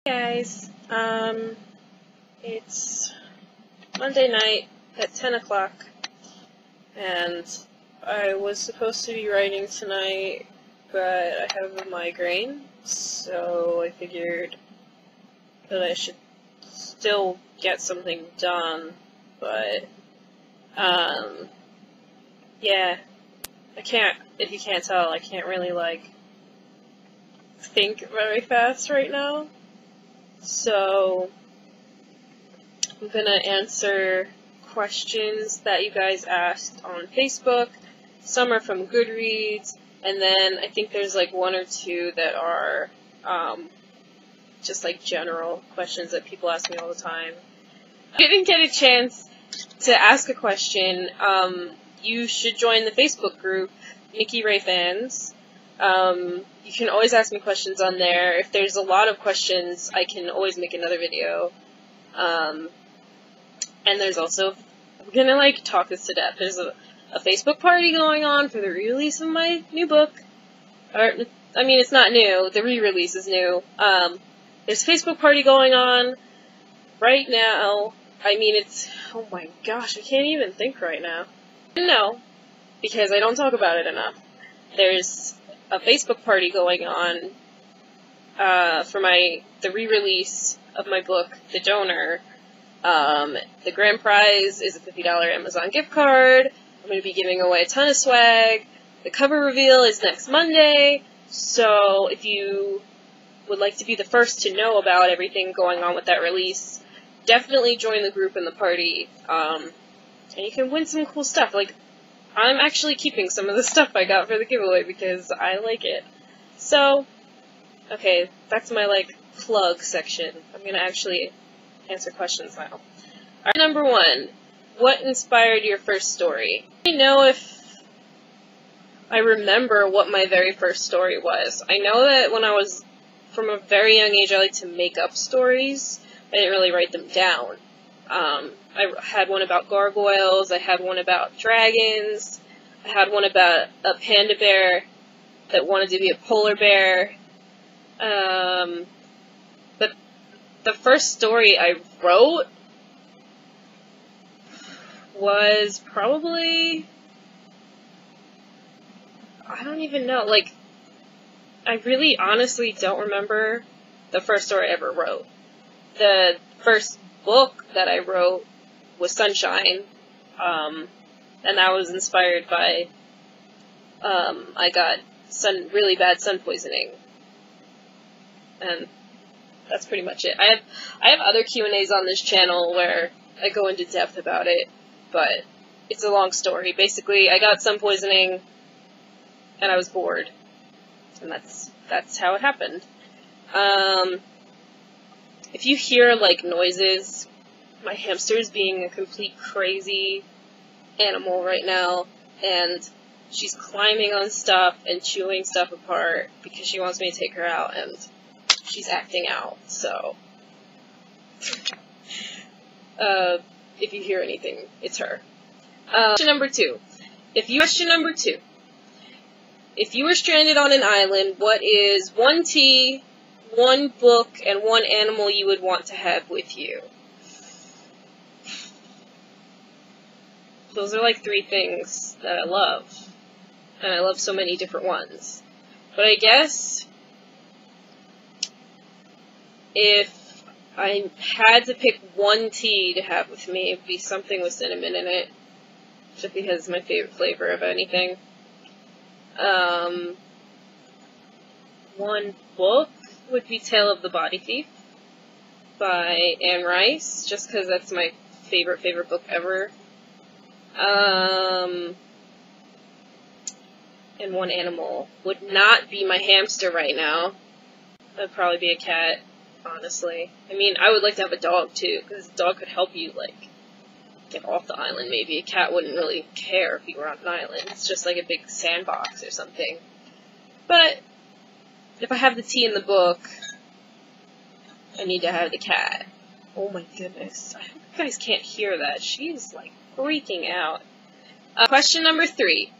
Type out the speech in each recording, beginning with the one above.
Hey guys, it's Monday night at 10 o'clock, and I was supposed to be writing tonight, but I have a migraine, so I figured that I should still get something done, but, yeah, if you can't tell, I can't really, think very fast right now. So, I'm gonna answer questions that you guys asked on Facebook. Some are from Goodreads, and then I think there's one or two that are just general questions that people ask me all the time. If you didn't get a chance to ask a question, you should join the Facebook group, Nikki Ray Fans. You can always ask me questions on there. If there's a lot of questions, I can always make another video. And there's also, I'm gonna talk this to death. There's a Facebook party going on for the re-release of my new book. I mean, it's not new. The re-release is new. There's a Facebook party going on right now. I mean, oh my gosh, I can't even think right now. No, because I don't talk about it enough. There's a Facebook party going on for the re-release of my book, The Donor. The grand prize is a $50 Amazon gift card. I'm going to be giving away a ton of swag. The cover reveal is next Monday, so if you would like to be the first to know about everything going on with that release, definitely join the group and the party, and you can win some cool stuff. I'm actually keeping some of the stuff I got for the giveaway because I like it. So, okay, that's my, plug section. I'm gonna actually answer questions now. Alright, number 1. What inspired your first story? I don't know if I remember what my very first story was. I know that when I was from a very young age, I liked to make up stories. I didn't really write them down. I had one about gargoyles, I had one about dragons, I had one about a panda bear that wanted to be a polar bear. But the first story I wrote was probably, I don't even know, I really honestly don't remember the first story I ever wrote. The first book that I wrote was Sunshine, and that was inspired by, I got really bad sun poisoning, and that's pretty much it. I have other Q&As on this channel where I go into depth about it, but it's a long story. Basically, I got sun poisoning, and I was bored, and that's how it happened. If you hear, noises, my hamster's being a complete crazy animal right now, and she's climbing on stuff and chewing stuff apart because she wants me to take her out, and she's acting out, so if you hear anything, it's her. Question number 2. If you were stranded on an island, what is one tea, one book, and one animal you would want to have with you? Those are 3 things that I love, and I love so many different ones. But I guess if I had to pick one tea to have with me, it would be something with cinnamon in it, just because it's my favorite flavor of anything. One book would be Tale of the Body Thief by Anne Rice, just because that's my favorite book ever. And one animal would not be my hamster right now. It would probably be a cat, honestly. I mean, I would like to have a dog too, because a dog could help you, get off the island maybe. A cat wouldn't really care if you were on an island. It's just like a big sandbox or something. But if I have the tea in the book, I need to have the cat. Oh my goodness. I hope you guys can't hear that. She's, freaking out. Question number 3.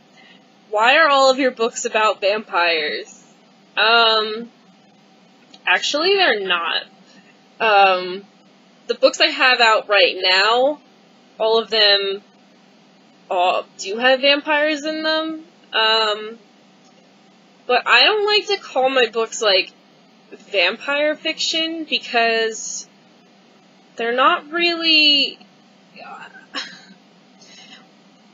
Why are all of your books about vampires? Actually, they're not. The books I have out right now, all of them do have vampires in them. But I don't like to call my books, like, vampire fiction, because they're not really,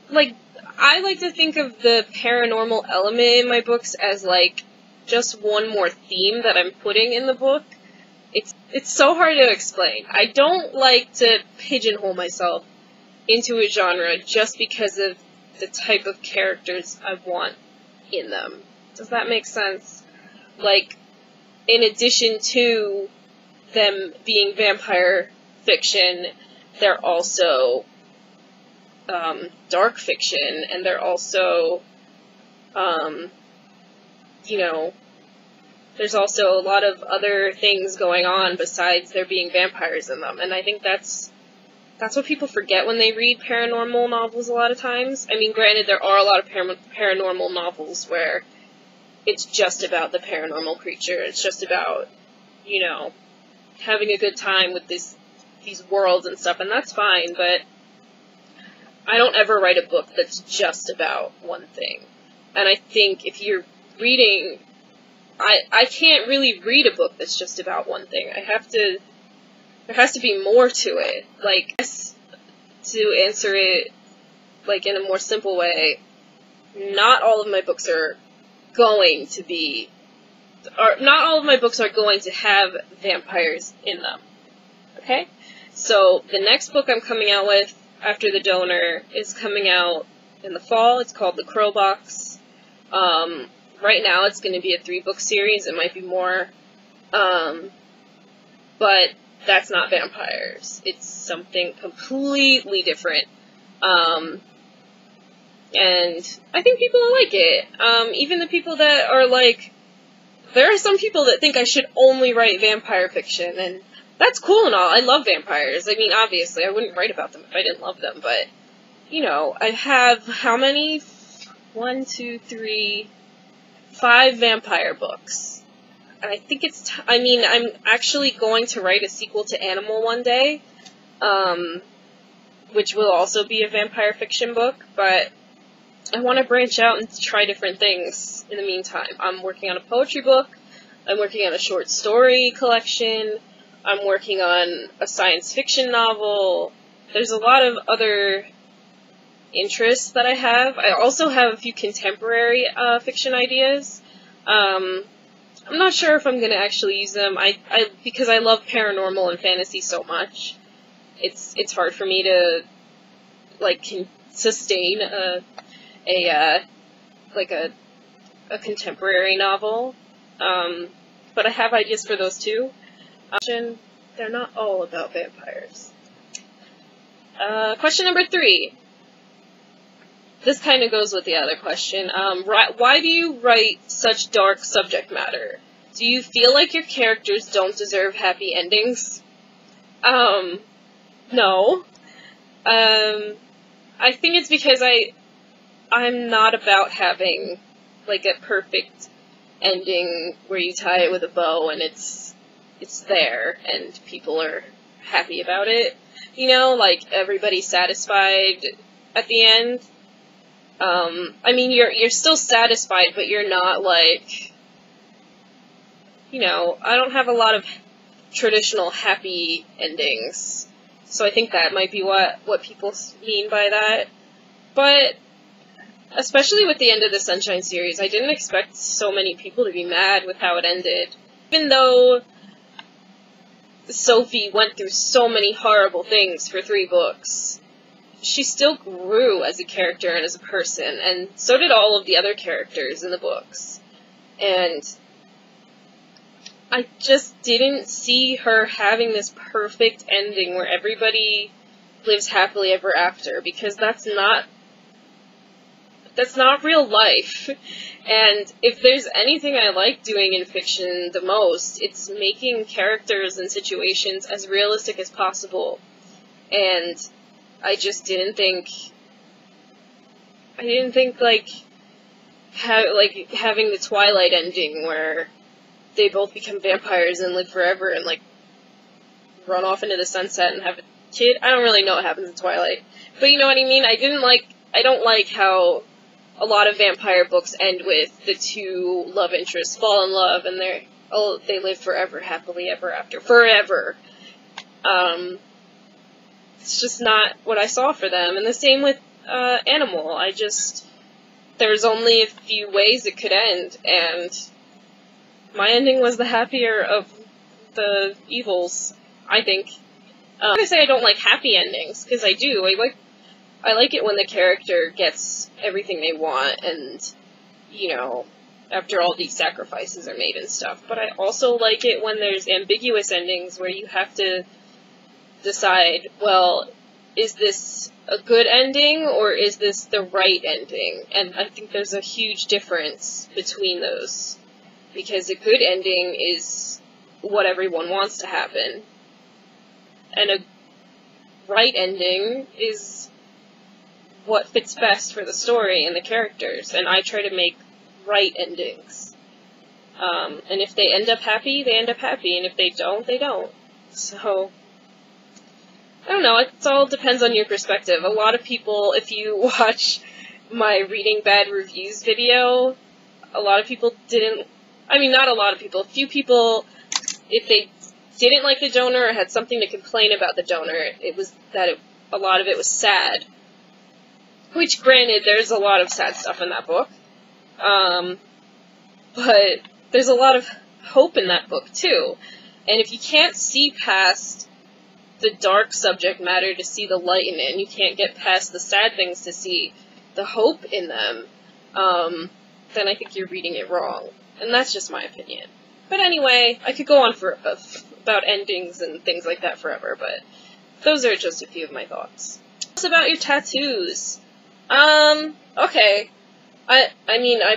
like, I like to think of the paranormal element in my books as, like, just one more theme that I'm putting in the book. It's so hard to explain. I don't like to pigeonhole myself into a genre just because of the type of characters I want in them. Does that make sense? Like, in addition to them being vampire fiction, they're also dark fiction, and they're also, you know, there's also a lot of other things going on besides there being vampires in them, and I think that's what people forget when they read paranormal novels a lot of times. I mean, granted, there are a lot of paranormal novels where it's just about the paranormal creature, it's just about, you know, having a good time with these worlds and stuff, and that's fine, but I don't ever write a book that's just about one thing. And I think if you're reading, I can't really read a book that's just about one thing. There has to be more to it. Like, to answer it, like, in a more simple way, not all of my books are going to have vampires in them. Okay? So, the next book I'm coming out with after The Donor is coming out in the fall. It's called The Crow Box. Right now it's going to be a 3-book series. It might be more. But that's not vampires. It's something completely different. And I think people will like it. Even the people that are like, there are some people that think I should only write vampire fiction, and that's cool and all. I love vampires. I mean, obviously, I wouldn't write about them if I didn't love them, but, you know, I have how many? 1, 2, 3, 5 vampire books. And I think it's I'm actually going to write a sequel to Animal one day, which will also be a vampire fiction book, but I want to branch out and try different things in the meantime. I'm working on a poetry book, I'm working on a short story collection, I'm working on a science fiction novel. There's a lot of other interests that I have. I also have a few contemporary fiction ideas. I'm not sure if I'm going to actually use them. Because I love paranormal and fantasy so much. It's hard for me to, like, sustain a contemporary novel. But I have ideas for those too. They're not all about vampires. Question number 3. This kind of goes with the other question. Why do you write such dark subject matter? Do you feel like your characters don't deserve happy endings? No. I think it's because I'm not about having, like, a perfect ending where you tie it with a bow and it's there and people are happy about it. You know, like, everybody's satisfied at the end. I mean, you're still satisfied, but you're not, like, you know, I don't have a lot of traditional happy endings, so I think that might be what people mean by that. But, especially with the end of the Sunshine series, I didn't expect so many people to be mad with how it ended. Even though Sophie went through so many horrible things for 3 books, she still grew as a character and as a person, and so did all of the other characters in the books. And I just didn't see her having this perfect ending where everybody lives happily ever after, because that's not real life. And if there's anything I like doing in fiction the most, it's making characters and situations as realistic as possible. And I just didn't think, like, having the Twilight ending where they both become vampires and live forever and, like, run off into the sunset and have a kid. I don't really know what happens in Twilight. But you know what I mean? I don't like how a lot of vampire books end with the two love interests fall in love and they live forever, happily ever after. Forever. It's just not what I saw for them. And the same with Animal. There was only a few ways it could end, and my ending was the happier of the evils, I think. I'm not gonna say I don't like happy endings, because I do. I like it when the character gets everything they want, and, you know, after all these sacrifices are made and stuff. But I also like it when there's ambiguous endings where you have to decide, well, is this a good ending, or is this the right ending? And I think there's a huge difference between those, because a good ending is what everyone wants to happen, and a right ending is what fits best for the story and the characters, and I try to make right endings. And if they end up happy, they end up happy, and if they don't, they don't. So, I don't know, it all depends on your perspective. A lot of people, if you watch my reading bad reviews video, a lot of people not a lot of people, a few people, if they didn't like the donor or had something to complain about the donor, it was that a lot of it was sad. Which, granted, there's a lot of sad stuff in that book. But there's a lot of hope in that book, too. And if you can't see past the dark subject matter to see the light in it, and you can't get past the sad things to see the hope in them, then I think you're reading it wrong. And that's just my opinion. But anyway, I could go on for about endings and things like that forever, but those are just a few of my thoughts. What's about your tattoos? Okay. I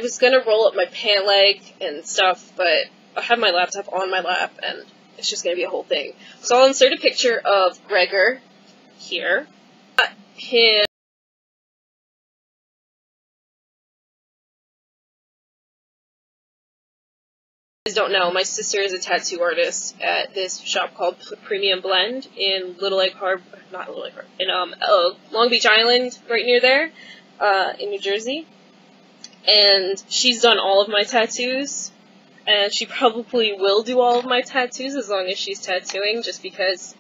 was gonna roll up my pant leg and stuff, but I have my laptop on my lap, and it's just gonna be a whole thing. So I'll insert a picture of Gregor here. Him. Don't know, my sister is a tattoo artist at this shop called Premium Blend in in Long Beach Island, right near there, in New Jersey. And she's done all of my tattoos, and she probably will do all of my tattoos as long as she's tattooing, just because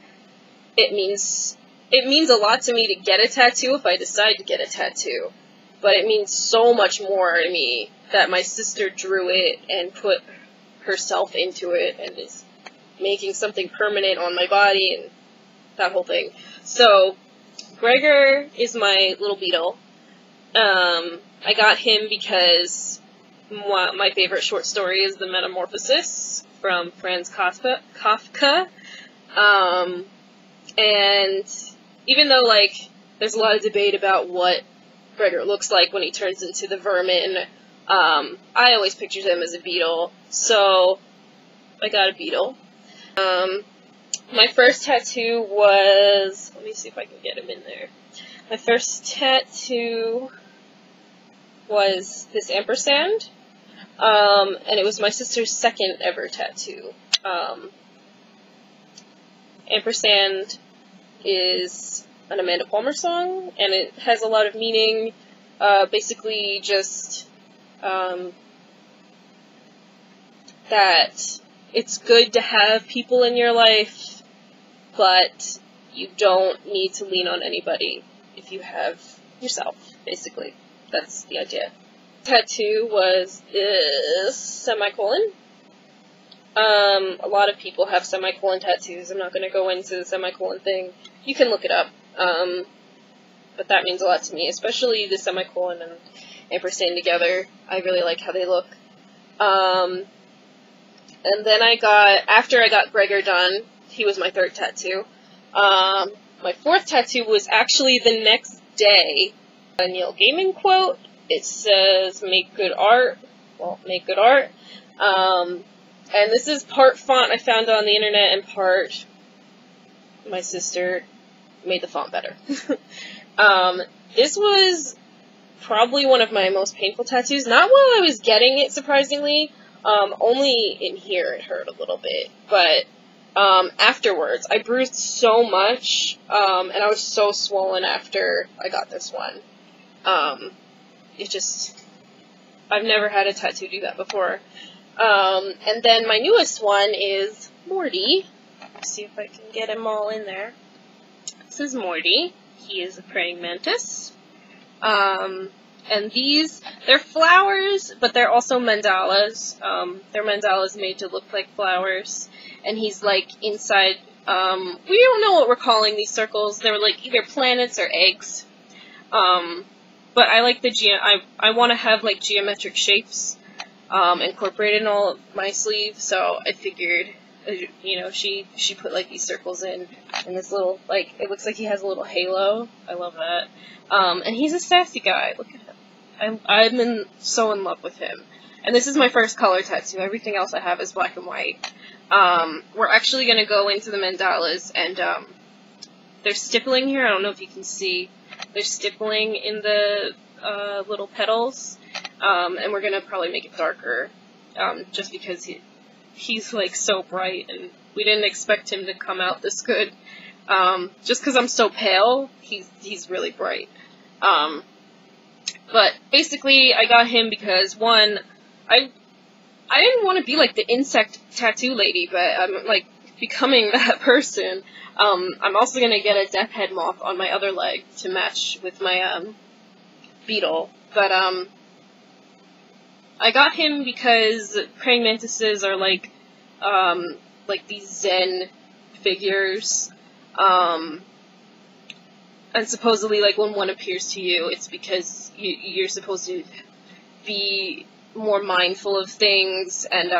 it means a lot to me to get a tattoo if I decide to get a tattoo. But it means so much more to me that my sister drew it and put herself into it and is making something permanent on my body and that whole thing. So, Gregor is my little beetle. I got him because my favorite short story is The Metamorphosis from Franz Kafka. And even though, there's a lot of debate about what Gregor looks like when he turns into the vermin, I always pictured him as a beetle, so I got a beetle. My first tattoo was, let me see if I can get him in there. My first tattoo was this ampersand, and it was my sister's second ever tattoo. Ampersand is an Amanda Palmer song, and it has a lot of meaning, basically just that it's good to have people in your life, but you don't need to lean on anybody if you have yourself, basically. That's the idea. Tattoo was this semicolon. A lot of people have semicolon tattoos. I'm not going to go into the semicolon thing. You can look it up. But that means a lot to me, especially the semicolon and ampersand together. I really like how they look. And then after I got Gregor done, he was my third tattoo. My fourth tattoo was actually the next day. A Neil Gaiman quote. It says, make good art. Well, make good art. And this is part font I found on the internet and part my sister made the font better. This was probably one of my most painful tattoos. Not while I was getting it, surprisingly. Only in here it hurt a little bit. But afterwards. I bruised so much, and I was so swollen after I got this one. I've never had a tattoo do that before. And then my newest one is Morty. Let's see if I can get him all in there. This is Morty. He is a praying mantis. And they're flowers, but they're also mandalas. They're mandalas made to look like flowers. And he's, like, inside, we don't know what we're calling these circles. They're, like, either planets or eggs. But I like I want to have, like, geometric shapes, incorporated in all of my sleeves, so I figured, you know, she put, like, these circles in this little, like, it looks like he has a little halo. I love that. And he's a sassy guy. Look at him. I'm so in love with him. And this is my first color tattoo. Everything else I have is black and white. We're actually going to go into the mandalas, and they're stippling here. I don't know if you can see. They're stippling in the little petals, and we're going to probably make it darker, just because he's like so bright, and we didn't expect him to come out this good. Just because I'm so pale, he's really bright. But basically, I got him because, one, I didn't want to be like the insect tattoo lady, but I'm like becoming that person. I'm also gonna get a death head moth on my other leg to match with my beetle. But I got him because praying mantises are like these Zen figures. And supposedly, like, when one appears to you, it's because you're supposed to be more mindful of things, and,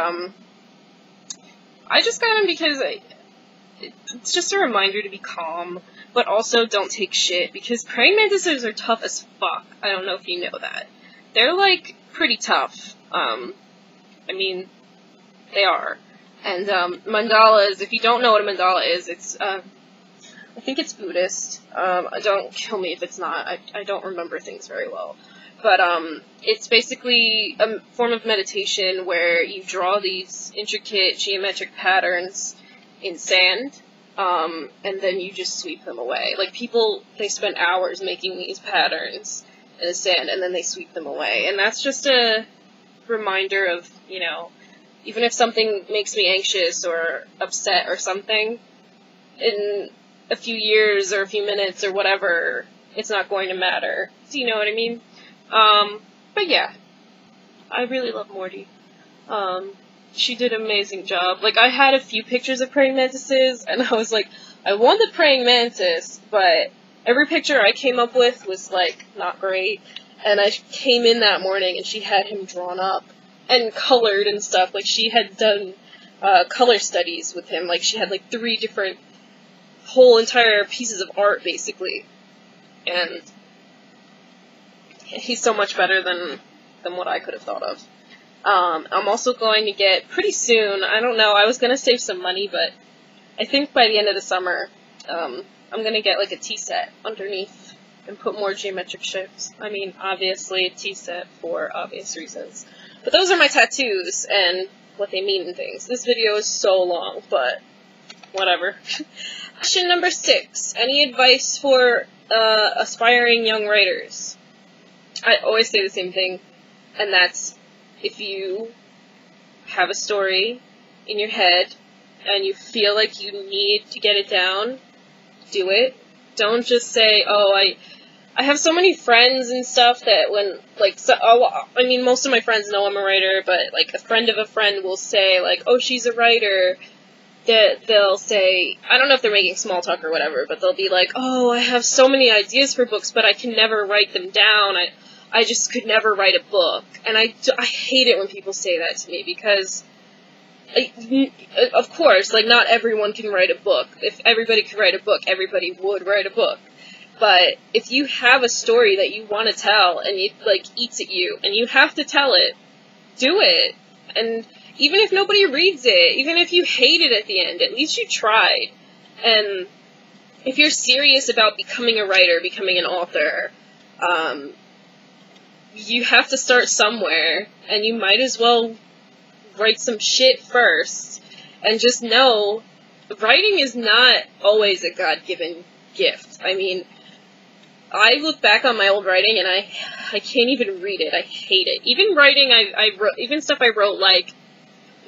I just got him because it's just a reminder to be calm, but also don't take shit, because praying mantises are tough as fuck. I don't know if you know that. They're, like, pretty tough. I mean, they are. And, mandalas, if you don't know what a mandala is, it's, I think it's Buddhist. Don't kill me if it's not. I don't remember things very well. But, it's basically a form of meditation where you draw these intricate geometric patterns in sand, and then you just sweep them away. Like, people, they spend hours making these patterns in the sand, and then they sweep them away. And that's just a reminder of, you know, even if something makes me anxious or upset or something, in a few years or a few minutes or whatever, it's not going to matter. Do you know what I mean? But yeah, I really love Morty. She did an amazing job. Like, I had a few pictures of praying mantises, and I was like, I want the praying mantis, but every picture I came up with was, like, not great. And I came in that morning, and she had him drawn up and colored and stuff. Like, she had done color studies with him. Like, she had, like, 3 different whole entire pieces of art, basically. And he's so much better than what I could have thought of. I'm also going to get, pretty soon, I don't know, I was going to save some money, but I think by the end of the summer, I'm going to get, like, a tea set underneath and put more geometric shapes. I mean, obviously, a tea set for obvious reasons. But those are my tattoos and what they mean and things. This video is so long, but whatever. Question number 6. Any advice for aspiring young writers? I always say the same thing, and that's, if you have a story in your head and you feel like you need to get it down, do it. Don't just say, oh, I have so many friends and stuff that when, like, I mean, most of my friends know I'm a writer, but, like, a friend of a friend will say, like, oh, she's a writer. They'll say, I don't know if they're making small talk or whatever, but they'll be like, oh, I have so many ideas for books, but I can never write them down. I just could never write a book. And I hate it when people say that to me, because, of course, like, not everyone can write a book. If everybody could write a book, everybody would write a book. But if you have a story that you want to tell, and it, like, eats at you, and you have to tell it, do it. And even if nobody reads it, even if you hate it at the end, at least you tried. And if you're serious about becoming a writer, becoming an author, you have to start somewhere, and you might as well write some shit first, and just know writing is not always a God-given gift. I mean, I look back on my old writing and I can't even read it. I hate it. Even writing, I wrote, even stuff I wrote like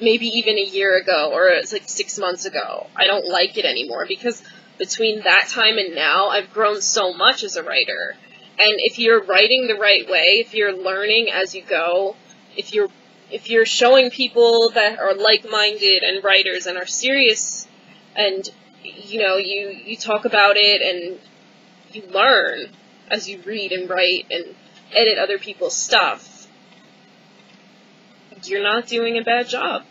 maybe even a year ago or it's like 6 months ago. I don't like it anymore because between that time and now, I've grown so much as a writer. And if you're writing the right way, if you're learning as you go, if you're showing people that are like-minded and writers and are serious and, you know, you talk about it and you learn as you read and write and edit other people's stuff, you're not doing a bad job.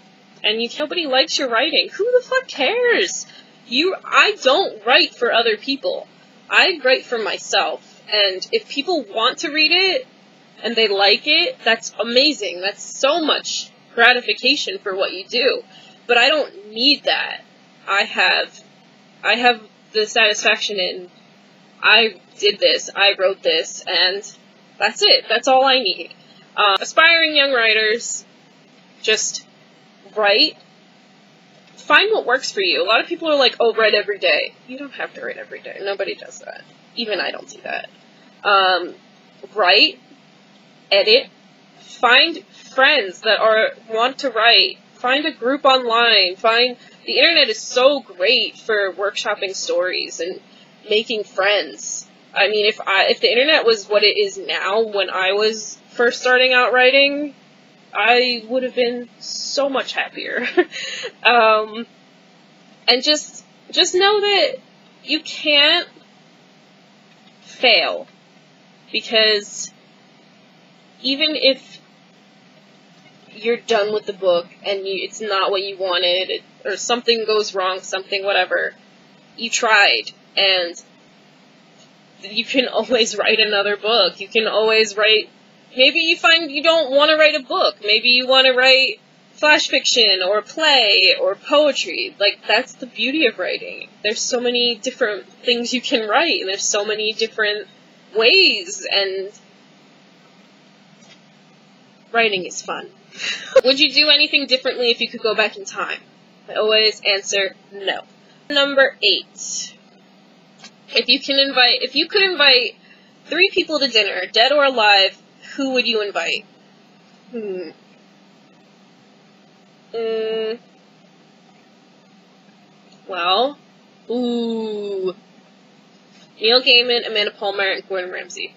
And nobody likes your writing. Who the fuck cares? I don't write for other people. I write for myself. And if people want to read it and they like it, that's amazing. That's so much gratification for what you do. But I don't need that. I have the satisfaction in, I did this, I wrote this, and that's it. That's all I need. Aspiring young writers, just write. Find what works for you. A lot of people are like, oh, write every day. You don't have to write every day. Nobody does that. Even I don't do that. Write, edit, find friends that want to write, find a group online, the internet is so great for workshopping stories and making friends. I mean, if the internet was what it is now when I was first starting out writing, I would have been so much happier. And just know that you can't fail, because even if you're done with the book and it's not what you wanted, or something goes wrong, something whatever, you tried, and you can always write another book. You can always write. Maybe you find you don't want to write a book. Maybe you want to write flash fiction or play or poetry. Like, that's the beauty of writing. There's so many different things you can write, and there's so many different ways, and writing is fun. Would you do anything differently if you could go back in time? I always answer no. Number 8. If you could invite 3 people to dinner, dead or alive, who would you invite? Well, Neil Gaiman, Amanda Palmer, and Gordon Ramsay.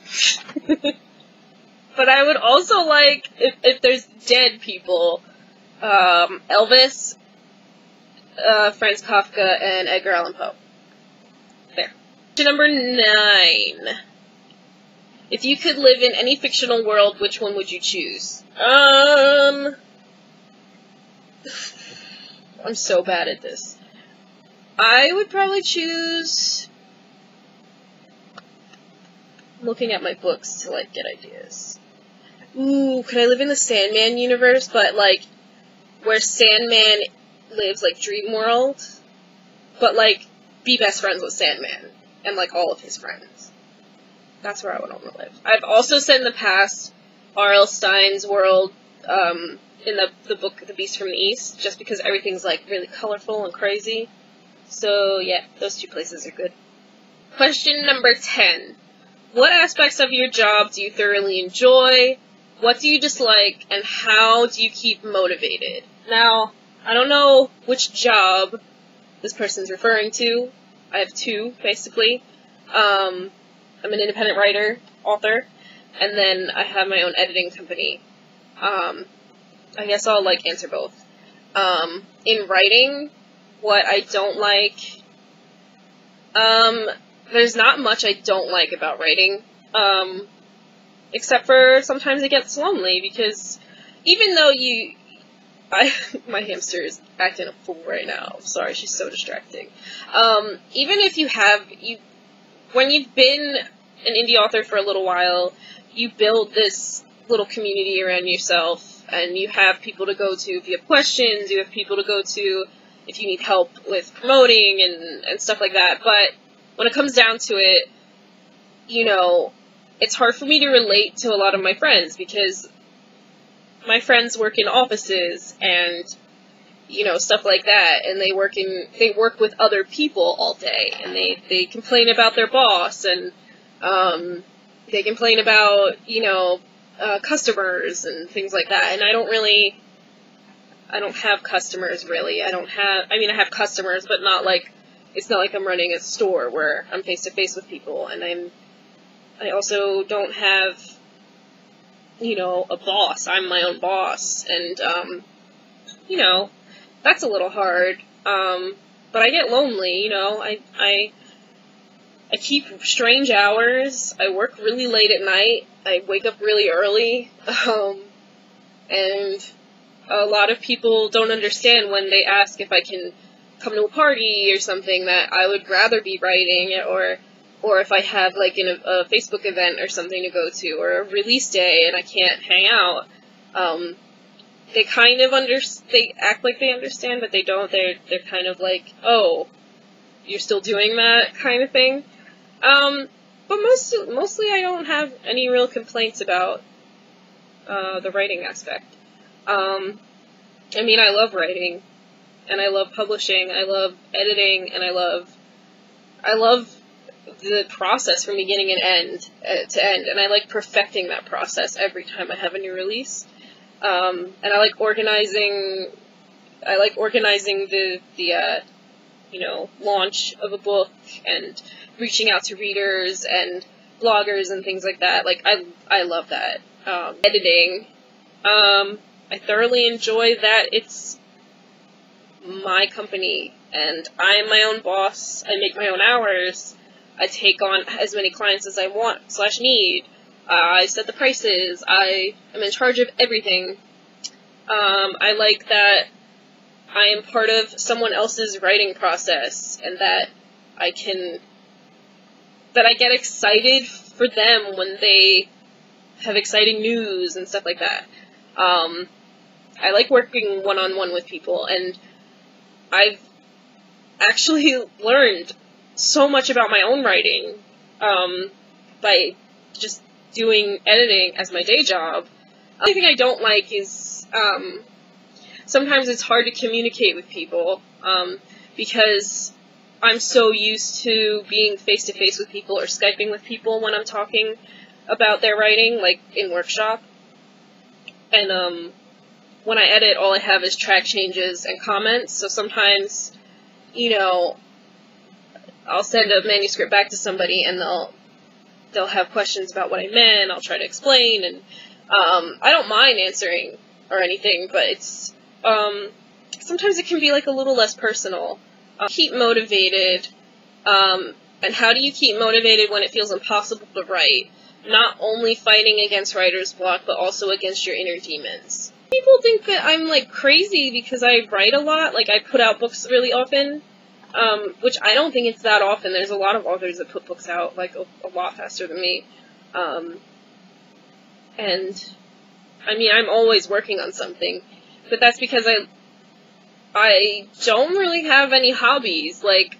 But I would also like, if there's dead people, Elvis, Franz Kafka, and Edgar Allan Poe. There. Number 9. If you could live in any fictional world, which one would you choose? I'm so bad at this. I would probably choose... I'm looking at my books to, like, get ideas. Ooh, could I live in the Sandman universe, but, like, where Sandman lives, like, Dream World? But, like, be best friends with Sandman, and, like, all of his friends. That's where I would want to live. I've also said in the past R.L. Stein's world, in the book The Beast from the East, just because everything's, like, really colorful and crazy. So, yeah, those 2 places are good. Question number 10. What aspects of your job do you thoroughly enjoy? What do you dislike? And how do you keep motivated? Now, I don't know which job this person's referring to. I have 2, basically. I'm an independent writer, author, and then I have my own editing company. I guess I'll, like, answer both. In writing, what I don't like, there's not much I don't like about writing, except for sometimes it gets lonely, because even though my hamster is acting a fool right now, I'm sorry, she's so distracting. Even if when you've been an indie author for a little while, you build this little community around yourself, and you have people to go to if you have questions, you have people to go to if you need help with promoting and stuff like that, but when it comes down to it, you know, it's hard for me to relate to a lot of my friends, because my friends work in offices, and, you know, stuff like that, and they work with other people all day, and they complain about their boss, and they complain about, you know, customers and things like that, and I don't have customers, really. I have customers, but it's not like I'm running a store where I'm face to face with people, and I also don't have, you know, a boss. I'm my own boss, and, you know, that's a little hard, but I get lonely, you know. I keep strange hours, I work really late at night, I wake up really early, and a lot of people don't understand when they ask if I can come to a party or something, that I would rather be writing, or if I have, like, a Facebook event or something to go to, or a release day and I can't hang out. They kind of they act like they understand, but they don't. They're kind of like, oh, you're still doing that kind of thing. But mostly I don't have any real complaints about the writing aspect. I mean, I love writing, and I love publishing, I love editing, and I love the process from beginning and end to end, and I like perfecting that process every time I have a new release. And I like organizing the you know, launch of a book, and reaching out to readers and bloggers and things like that. Like, I love that. Editing, I thoroughly enjoy that it's my company, and I am my own boss. I make my own hours. I take on as many clients as I want / need. I set the prices. I am in charge of everything. I like that I am part of someone else's writing process, and that I get excited for them when they have exciting news and stuff like that. I like working one-on-one with people, and I've actually learned so much about my own writing by just doing editing as my day job. The only thing I don't like is sometimes it's hard to communicate with people because I'm so used to being face-to-face with people or Skyping with people when I'm talking about their writing, like in workshop. And when I edit, all I have is track changes and comments, so sometimes, you know, I'll send a manuscript back to somebody, and they'll have questions about what I meant, I'll try to explain, and I don't mind answering or anything, but it's sometimes it can be like a little less personal. Keep motivated, and how do you keep motivated when it feels impossible to write? Not only fighting against writer's block, but also against your inner demons. People think that I'm, like, crazy because I write a lot, like, I put out books really often, which I don't think it's that often. There's a lot of authors that put books out, like, a lot faster than me. And, I mean, I'm always working on something, but that's because I don't really have any hobbies. Like,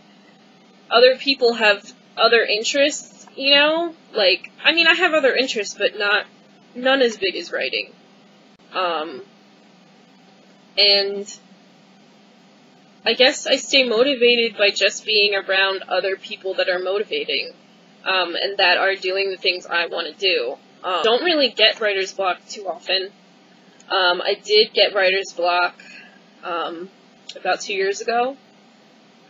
other people have other interests, you know? Like, I mean, I have other interests, but none as big as writing. And I guess I stay motivated by just being around other people that are motivating, and that are doing the things I want to do. Don't really get writer's block too often. I did get writer's block, about 2 years ago.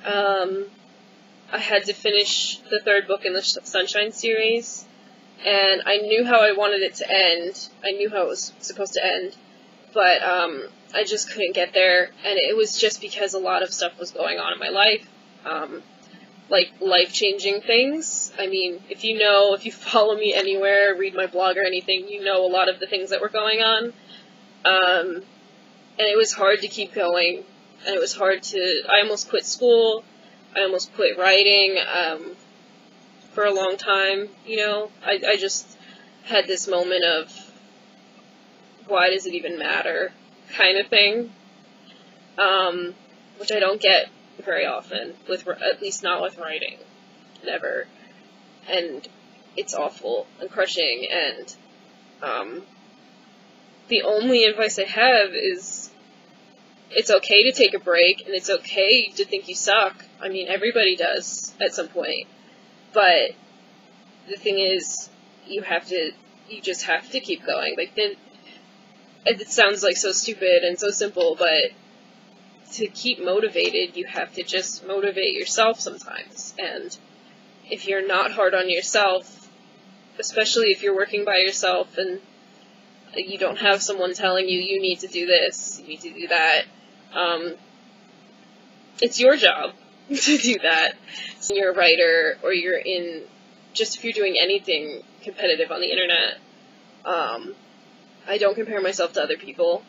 I had to finish the 3rd book in the Sunshine series, and I knew how I wanted it to end. I knew how it was supposed to end, but I just couldn't get there, and it was just because a lot of stuff was going on in my life, like life-changing things. I mean, if you follow me anywhere, read my blog or anything, you know a lot of the things that were going on, and it was hard to keep going, and it was hard I almost quit school, I almost quit writing, for a long time, you know. I just had this moment of, why does it even matter, kind of thing, which I don't get very often, at least not with writing, never, and it's awful and crushing, and the only advice I have is it's okay to take a break, and it's okay to think you suck. I mean, everybody does at some point. But the thing is, you just have to keep going. Like, it sounds like so stupid and so simple, but to keep motivated, you have to just motivate yourself sometimes. And if you're not hard on yourself, especially if you're working by yourself and you don't have someone telling you, you need to do this, you need to do that, it's your job to do that. So you're a writer, or you're if you're doing anything competitive on the internet. I don't compare myself to other people.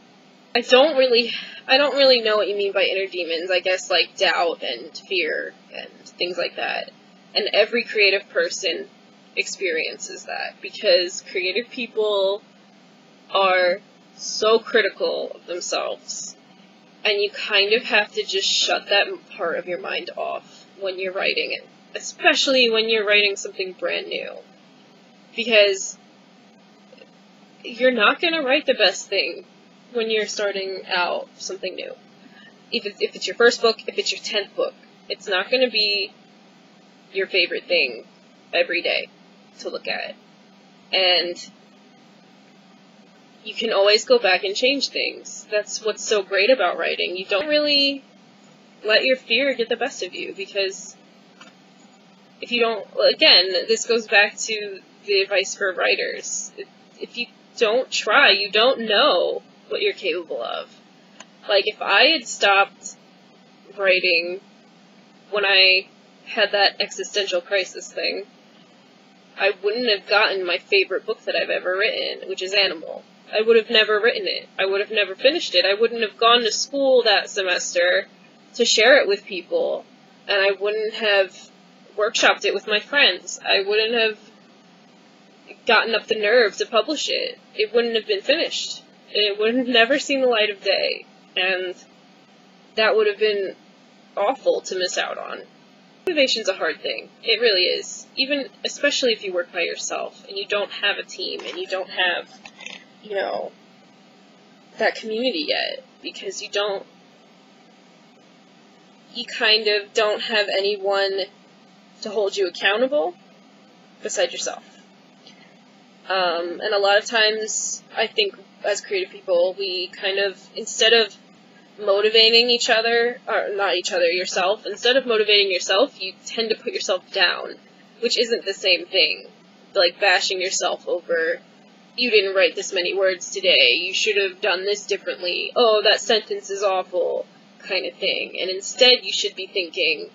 I don't really know what you mean by inner demons. I guess like doubt and fear and things like that. And every creative person experiences that, because creative people are so critical of themselves, and you kind of have to just shut that part of your mind off when you're writing it, especially when you're writing something brand new, because you're not going to write the best thing when you're starting out something new. If it's your first book, if it's your 10th book, it's not going to be your favorite thing every day to look at. And you can always go back and change things. That's what's so great about writing. You don't really let your fear get the best of you, because if you don't, again, this goes back to the advice for writers. If you don't try, you don't know what you're capable of. Like, if I had stopped writing when I had that existential crisis thing, I wouldn't have gotten my favorite book that I've ever written, which is Animal. I would have never written it. I would have never finished it. I wouldn't have gone to school that semester to share it with people, and I wouldn't have workshopped it with my friends. I wouldn't have gotten up the nerve to publish it. It wouldn't have been finished. It would have never seen the light of day, and that would have been awful to miss out on. Motivation's a hard thing. It really is. Especially if you work by yourself, and you don't have a team, and you don't have, that community yet, because you kind of don't have anyone to hold you accountable besides yourself. And a lot of times, I think, as creative people, we kind of, instead of motivating each other, or not each other, yourself, instead of motivating yourself, you tend to put yourself down, which isn't the same thing. Like bashing yourself over, you didn't write this many words today, you should have done this differently, oh, that sentence is awful, kind of thing. And instead, you should be thinking,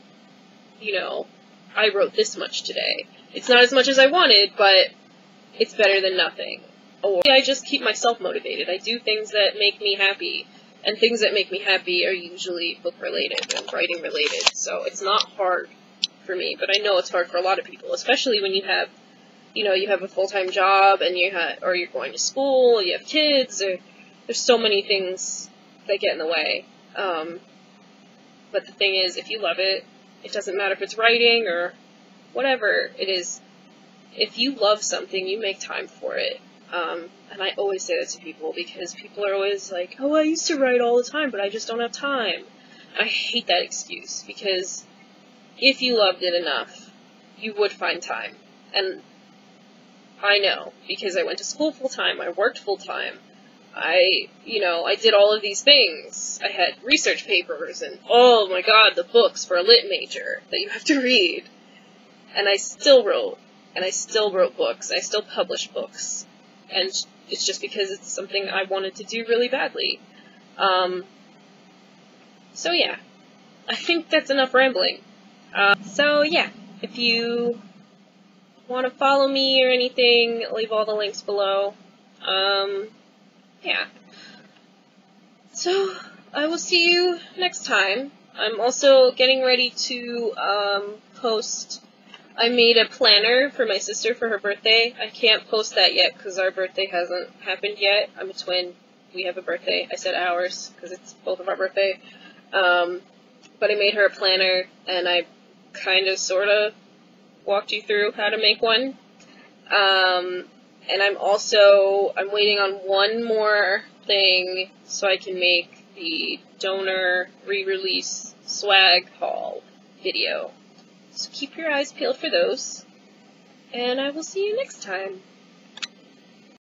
I wrote this much today. It's not as much as I wanted, but it's better than nothing. Or I just keep myself motivated. I do things that make me happy, and things that make me happy are usually book-related and writing-related, so it's not hard for me, but I know it's hard for a lot of people, especially when you have, you have a full-time job, and or you're going to school, you have kids, or there's so many things that get in the way. But the thing is, if you love it, it doesn't matter if it's writing or whatever it is. If you love something, you make time for it. And I always say that to people, because people are always like, oh, I used to write all the time, but I just don't have time. I hate that excuse, because if you loved it enough, you would find time. And I know, because I went to school full-time, I worked full-time, I did all of these things. I had research papers, and oh my god, the books for a lit major that you have to read. And I still wrote, and I still wrote books, I still published books. And it's just because it's something I wanted to do really badly. So yeah, I think that's enough rambling. So yeah, if you want to follow me or anything, leave all the links below. Yeah. So, I will see you next time. I'm also getting ready to, post. I made a planner for my sister for her birthday. I can't post that yet because our birthday hasn't happened yet. I'm a twin. We have a birthday. I said ours because it's both of our birthday. But I made her a planner, and I kind of, sort of walked you through how to make one. And I'm waiting on one more thing so I can make the donor re-release swag haul video. So keep your eyes peeled for those, and I will see you next time.